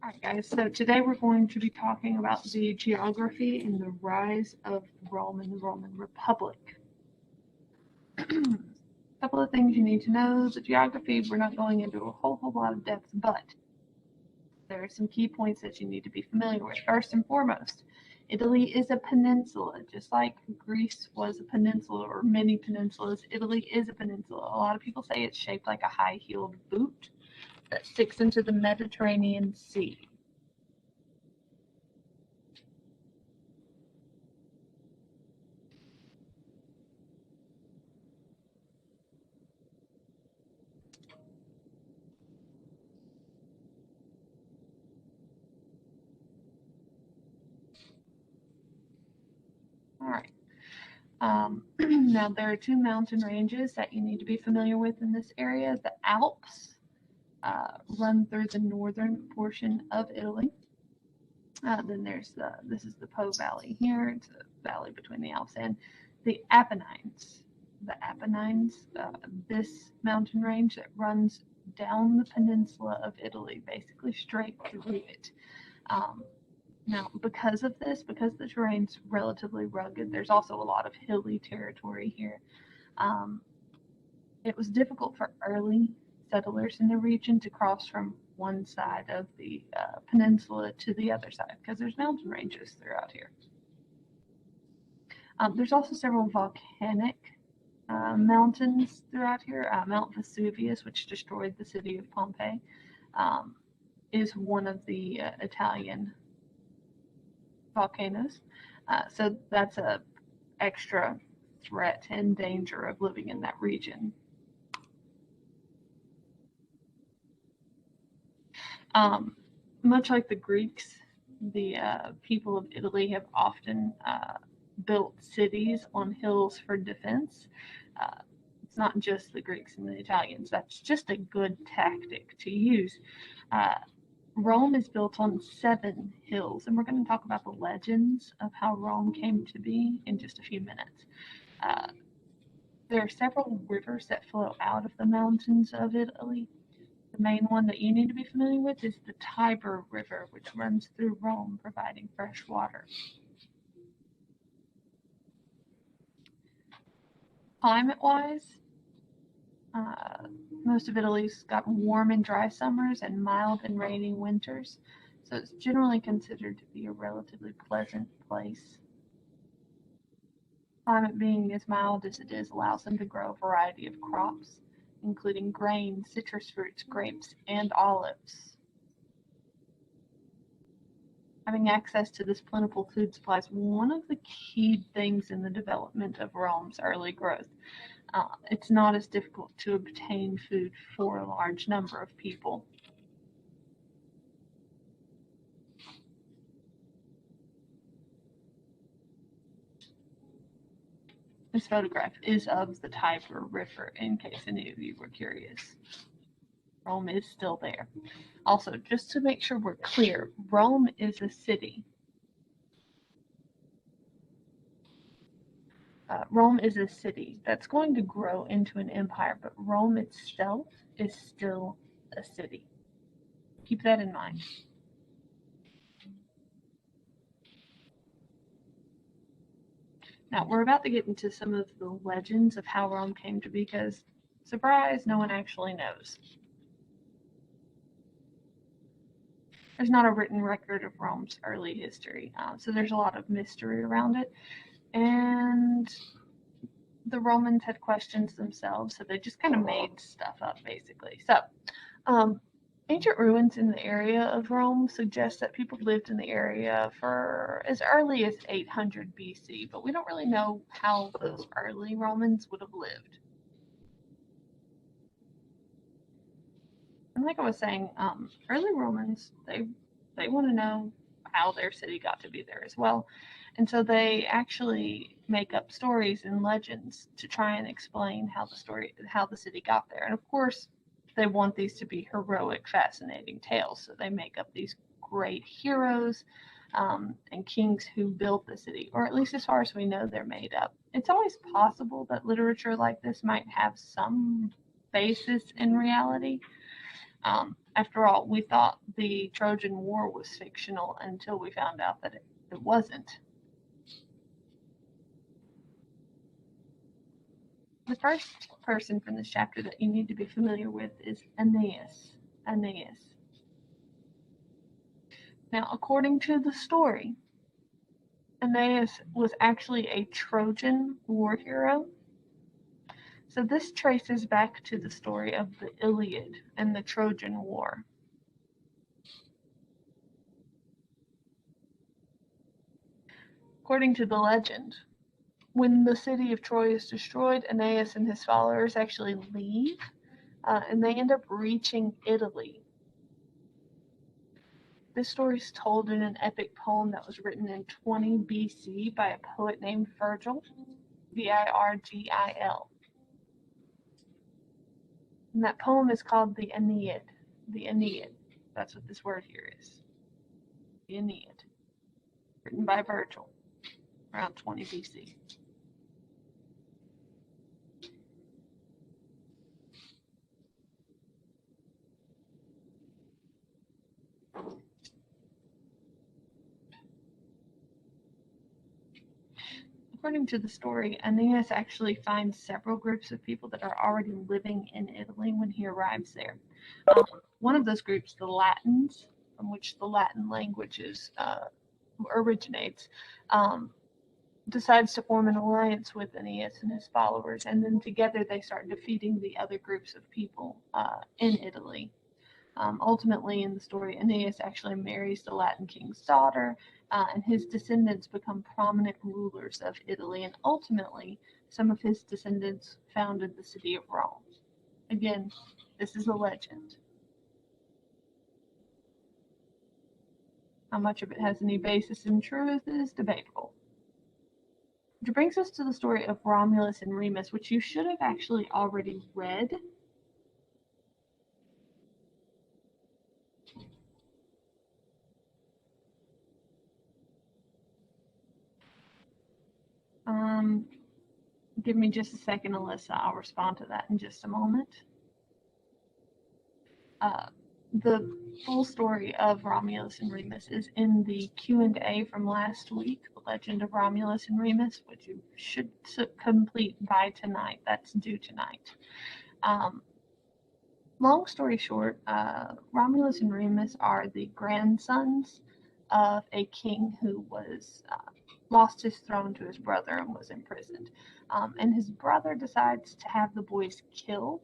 All right, guys, so today we're going to be talking about the geography and the rise of Rome and the Roman Republic. A couple of things you need to know. The geography, we're not going into a whole lot of depth, but there are some key points that you need to be familiar with. First and foremost, Italy is a peninsula, just like Greece was a peninsula or many peninsulas. Italy is a peninsula. A lot of people say it's shaped like a high-heeled boot that sticks into the Mediterranean Sea. All right. Now, there are two mountain ranges that you need to be familiar with in this area. The Alps run through the northern portion of Italy. Then this is the Po Valley here. It's a valley between the Alps and the Apennines. The Apennines, this mountain range that runs down the peninsula of Italy, basically straight through it. Now, because the terrain's relatively rugged, there's also a lot of hilly territory here. It was difficult for early settlers in the region to cross from one side of the peninsula to the other side because there's mountain ranges throughout here. There's also several volcanic mountains throughout here. Mount Vesuvius, which destroyed the city of Pompeii, is one of the Italian volcanoes. So that's a extra threat and danger of living in that region. Much like the Greeks, the people of Italy have often built cities on hills for defense. It's not just the Greeks and the Italians. That's just a good tactic to use. Rome is built on 7 hills, and we're going to talk about the legends of how Rome came to be in just a few minutes. There are several rivers that flow out of the mountains of Italy. The main one that you need to be familiar with is the Tiber River, which runs through Rome, providing fresh water. Climate-wise, most of Italy's got warm and dry summers and mild and rainy winters, so it's generally considered to be a relatively pleasant place. Climate being as mild as it is allows them to grow a variety of crops, including grain, citrus fruits, grapes, and olives. Having access to this plentiful food supply is one of the key things in the development of Rome's early growth. It's not as difficult to obtain food for a large number of people. This photograph is of the Tiber River, in case any of you were curious. Rome is still there. Also, just to make sure we're clear, Rome is a city. Rome is a city that's going to grow into an empire, but Rome itself is still a city. Keep that in mind. Now, we're about to get into some of the legends of how Rome came to be because, surprise, no one actually knows. There's not a written record of Rome's early history, so there's a lot of mystery around it. And the Romans had questions themselves, so they just kind of made stuff up, basically. So, ancient ruins in the area of Rome suggest that people lived in the area for as early as 800 BC, but we don't really know how those early Romans would have lived. And like I was saying, early Romans, they want to know how their city got to be there as well. And so they actually make up stories and legends to try and explain how the city got there. And of course, they want these to be heroic, fascinating tales. So they make up these great heroes and kings who built the city, or at least as far as we know, they're made up. It's always possible that literature like this might have some basis in reality. After all, we thought the Trojan War was fictional until we found out that it wasn't. The first person from this chapter that you need to be familiar with is Aeneas. Aeneas. Now, according to the story, Aeneas was actually a Trojan war hero. So this traces back to the story of the Iliad and the Trojan War. According to the legend, when the city of Troy is destroyed, Aeneas and his followers actually leave, and they end up reaching Italy. This story is told in an epic poem that was written in 20 BC by a poet named Virgil, Virgil. And that poem is called the Aeneid. The Aeneid. That's what this word here is. The Aeneid. Written by Virgil around 20 BC. According to the story, Aeneas actually finds several groups of people that are already living in Italy when he arrives there. One of those groups, the Latins, from which the Latin language originates, decides to form an alliance with Aeneas and his followers, and then together they start defeating the other groups of people in Italy. Ultimately, in the story, Aeneas actually marries the Latin king's daughter, and his descendants become prominent rulers of Italy, and ultimately, some of his descendants founded the city of Rome. Again, this is a legend. How much of it has any basis in truth is debatable. Which brings us to the story of Romulus and Remus, which you should have actually already read. Give me just a second, Alyssa. I'll respond to that in just a moment. The full story of Romulus and Remus is in the Q&A from last week, The Legend of Romulus and Remus, which you should complete by tonight. That's due tonight. Long story short, Romulus and Remus are the grandsons of a king who was lost his throne to his brother and was imprisoned. And his brother decides to have the boys killed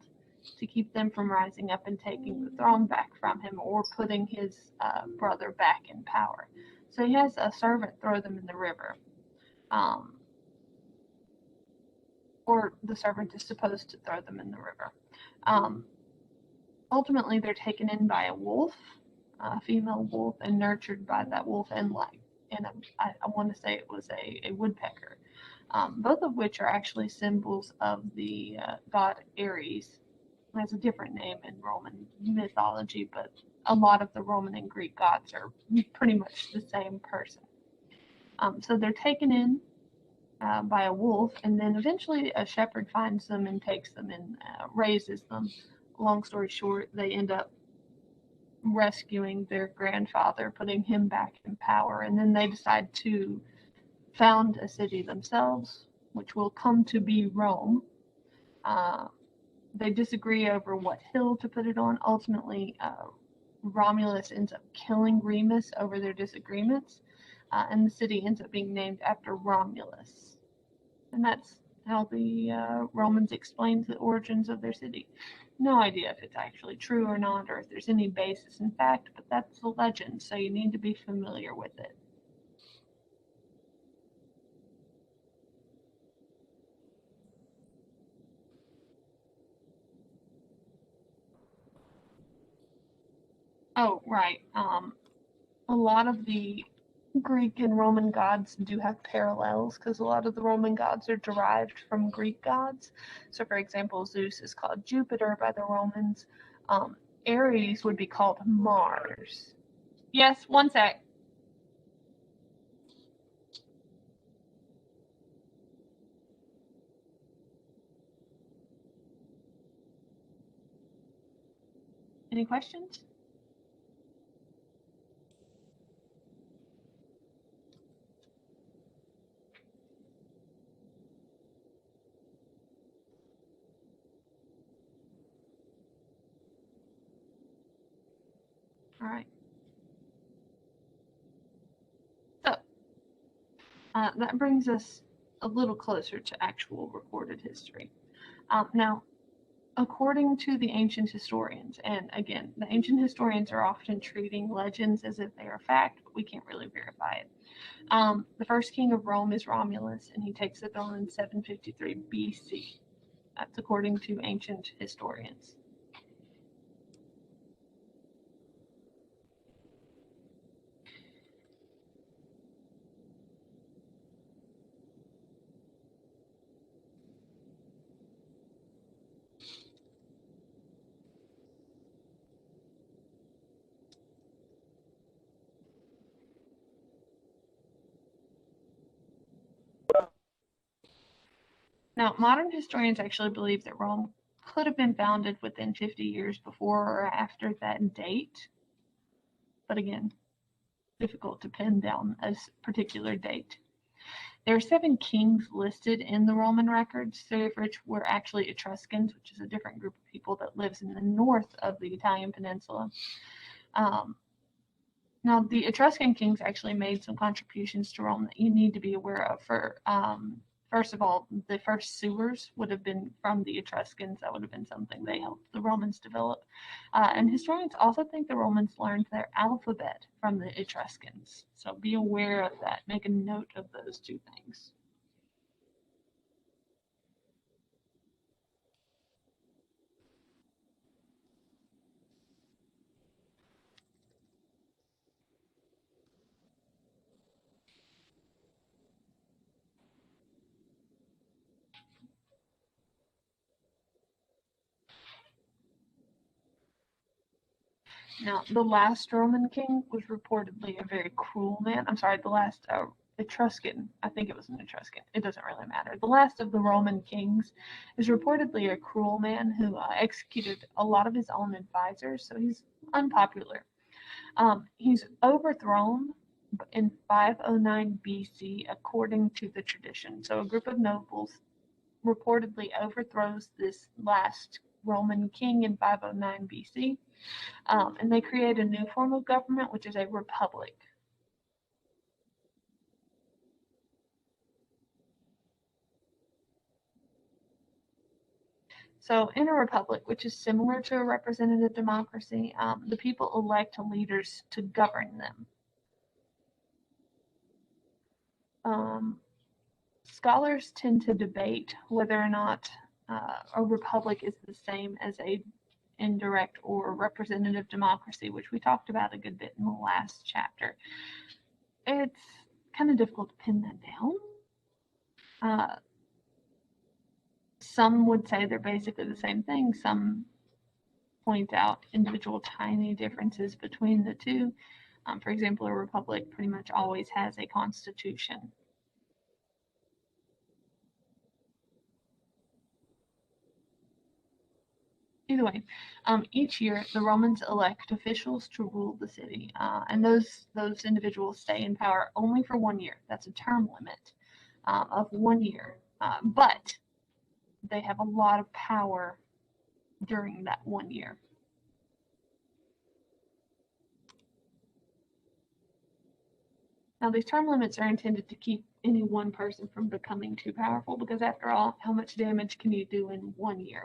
to keep them from rising up and taking the throne back from him or putting his brother back in power. So he has a servant throw them in the river. Or the servant is supposed to throw them in the river. Ultimately, they're taken in by a wolf, a female wolf, and nurtured by that wolf and I want to say it was a woodpecker, both of which are actually symbols of the god Ares. It has a different name in Roman mythology, but a lot of the Roman and Greek gods are pretty much the same person. So they're taken in by a wolf, and then eventually a shepherd finds them and takes them and raises them. Long story short, they end up rescuing their grandfather, putting him back in power, and then they decide to found a city themselves, which will come to be Rome. They disagree over what hill to put it on. Ultimately, Romulus ends up killing Remus over their disagreements, and the city ends up being named after Romulus. And that's how the Romans explained the origins of their city. No idea if it's actually true or not, or if there's any basis in fact, but that's the legend, so you need to be familiar with it. Oh, right. A lot of the Greek and Roman gods do have parallels because a lot of the Roman gods are derived from Greek gods. So, for example, Zeus is called Jupiter by the Romans. Ares would be called Mars. Yes, one sec. Any questions? All right. So that brings us a little closer to actual recorded history. Now, according to the ancient historians, and again, the ancient historians are often treating legends as if they are fact, but we can't really verify it. The first king of Rome is Romulus, and he takes the throne in 753 BC. That's according to ancient historians. Now, modern historians actually believe that Rome could have been founded within 50 years before or after that date, but again, difficult to pin down a particular date. There are 7 kings listed in the Roman records, 3 of which were actually Etruscans, which is a different group of people that lives in the north of the Italian peninsula. Now, the Etruscan kings actually made some contributions to Rome that you need to be aware of. First of all, the first sewers would have been from the Etruscans. That would have been something they helped the Romans develop. And historians also think the Romans learned their alphabet from the Etruscans. So be aware of that. Make a note of those 2 things. Now, the last Roman king was reportedly a very cruel man. I'm sorry, the last Etruscan. I think it was an Etruscan. It doesn't really matter. The last of the Roman kings is reportedly a cruel man who executed a lot of his own advisors, so he's unpopular. He's overthrown in 509 BC, according to the tradition. So, a group of nobles reportedly overthrows this last Roman king in 509 BC. And they create a new form of government, which is a republic. So, in a republic, which is similar to a representative democracy, the people elect leaders to govern them. Scholars tend to debate whether or not a republic is the same as a indirect or representative democracy, which we talked about a good bit in the last chapter. It's kind of difficult to pin that down. Some would say they're basically the same thing. Some point out individual tiny differences between the 2. For example, a republic pretty much always has a constitution. Either way, each year the Romans elect officials to rule the city, and those individuals stay in power only for 1 year. That's a term limit of 1 year, but they have a lot of power during that 1 year. Now, these term limits are intended to keep any one person from becoming too powerful, because after all, how much damage can you do in 1 year?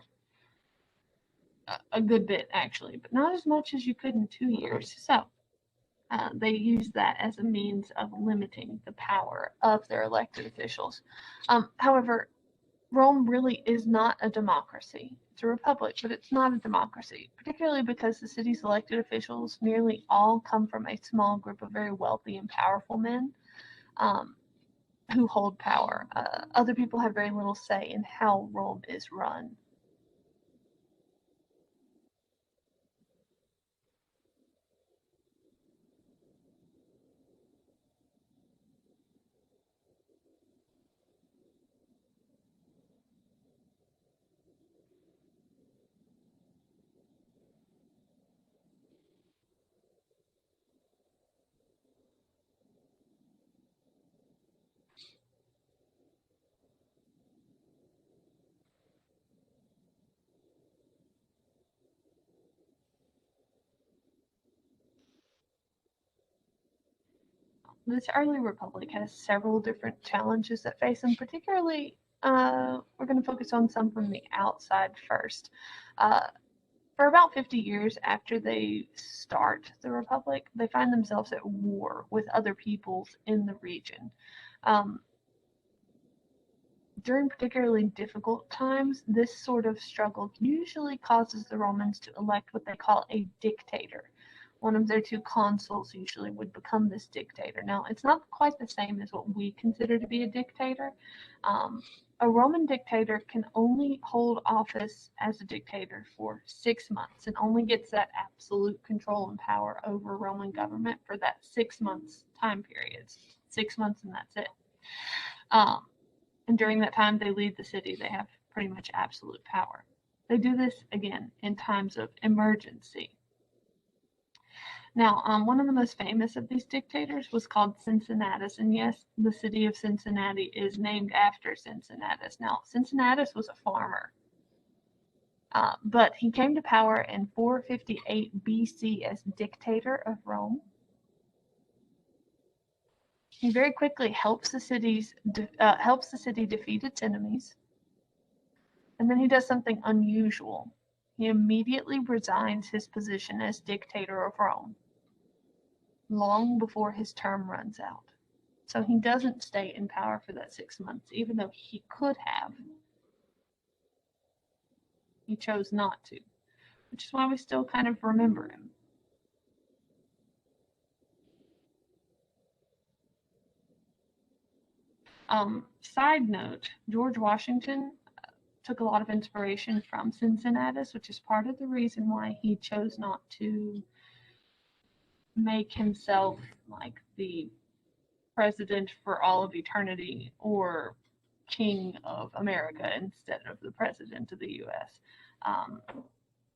A good bit, actually, but not as much as you could in 2 years. So they use that as a means of limiting the power of their elected officials. However, Rome really is not a democracy. It's a republic, but it's not a democracy, particularly because the city's elected officials nearly all come from a small group of very wealthy and powerful men who hold power. Other people have very little say in how Rome is run. this early republic has several different challenges that face them, particularly we're going to focus on some from the outside first. Uh, for about 50 years after they start the republic, they find themselves at war with other peoples in the region. Um, During particularly difficult times, this sort of struggle usually causes the Romans to elect what they call a dictator. One of their two consuls usually would become this dictator. Now, it's not quite the same as what we consider to be a dictator. Um, a Roman dictator can only hold office as a dictator for 6 months and only gets that absolute control and power over Roman government for that 6 months time period. 6 months and that's it. Um, and during that time, they lead the city. They have pretty much absolute power. They do this again in times of emergency. Now, one of the most famous of these dictators was called Cincinnatus, and yes, the city of Cincinnati is named after Cincinnatus. Now, Cincinnatus was a farmer, but he came to power in 458 BC as dictator of Rome. He very quickly helps the city defeat its enemies. And then he does something unusual. He immediately resigns his position as dictator of Rome, long before his term runs out. So he doesn't stay in power for that 6 months, even though he could have. He chose not to, which is why we still kind of remember him. Side note, George Washington took a lot of inspiration from Cincinnatus, which is part of the reason why he chose not to make himself like the president for all of eternity or king of America instead of the president of the US. Um,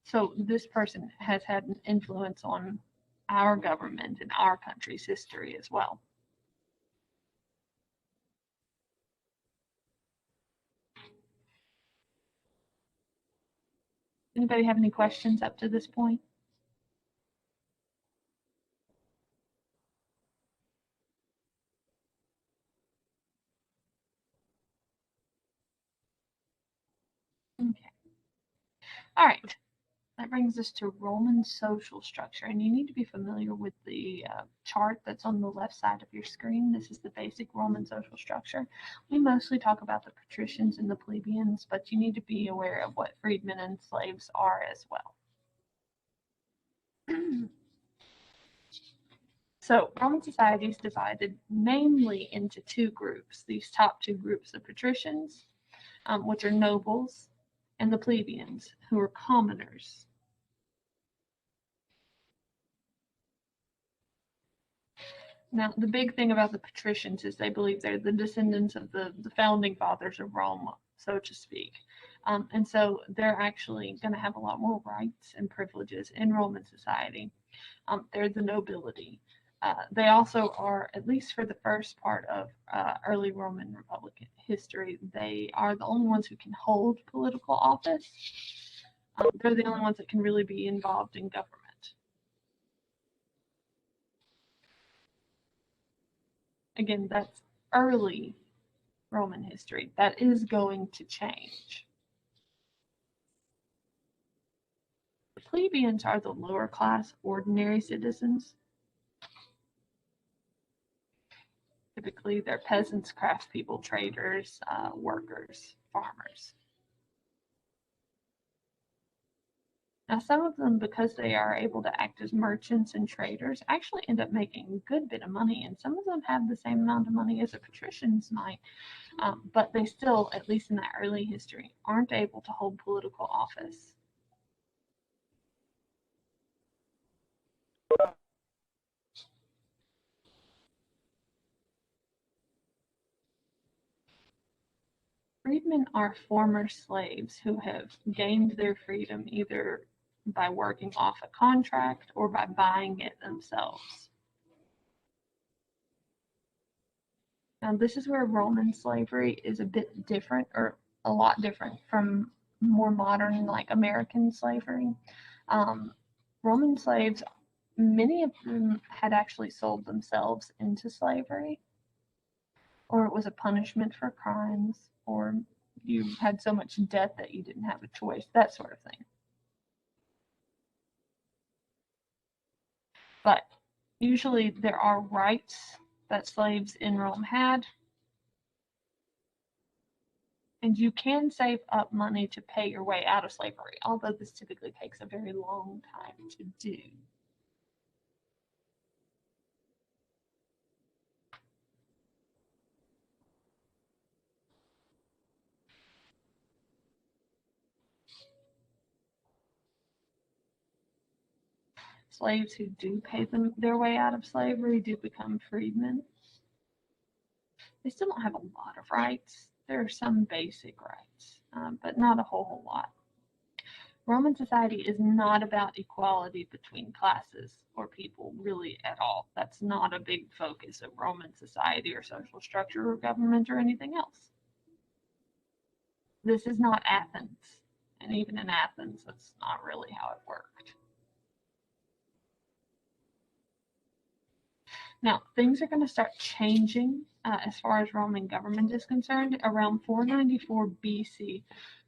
so this person has had an influence on our government and our country's history as well. Anybody have any questions up to this point? Okay. All right. That brings us to Roman social structure, and you need to be familiar with the chart that's on the left side of your screen. This is the basic Roman social structure. We mostly talk about the patricians and the plebeians, but you need to be aware of what freedmen and slaves are as well. So Roman society is divided mainly into two groups, these top two groups, the patricians, which are nobles, and the plebeians, who are commoners. Now, the big thing about the patricians is they believe they're the descendants of the founding fathers of Rome, so to speak. And so they're actually going to have a lot more rights and privileges in Roman society. They're the nobility. They also are, at least for the first part of early Roman Republic history, they are the only ones who can hold political office. They're the only ones that can really be involved in government. Again, that's early Roman history. That is going to change. The plebeians are the lower class, ordinary citizens. Typically, they're peasants, craftspeople, traders, workers, farmers. Now, some of them, because they are able to act as merchants and traders, actually end up making a good bit of money, and some of them have the same amount of money as the patricians might, but they still, at least in that early history, aren't able to hold political office. Freedmen are former slaves who have gained their freedom either by working off a contract or by buying it themselves. Now, this is where Roman slavery is a bit different, or a lot different from more modern, like American slavery. Um, Roman slaves many of them had actually sold themselves into slavery, or it was a punishment for crimes, or you had so much debt that you didn't have a choice, that sort of thing. But usually there are rights that slaves in Rome had, and you can save up money to pay your way out of slavery, although this typically takes a very long time to do. Slaves who do pay their way out of slavery do become freedmen. They still don't have a lot of rights. There are some basic rights, but not a whole lot. Roman society is not about equality between classes or people really at all. That's not a big focus of Roman society or social structure or government or anything else. This is not Athens. And even in Athens, that's not really how it worked. Now, things are going to start changing as far as Roman government is concerned. Around 494 BC,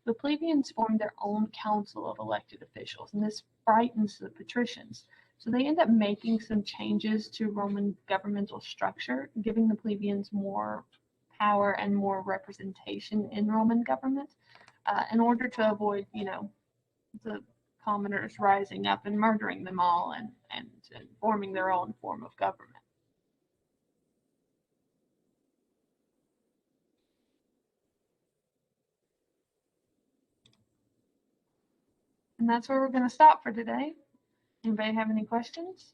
the plebeians formed their own council of elected officials, and this frightens the patricians. So they end up making some changes to Roman governmental structure, giving the plebeians more power and more representation in Roman government in order to avoid, the commoners rising up and murdering them all and forming their own form of government. And that's where we're going to stop for today. Anybody have any questions?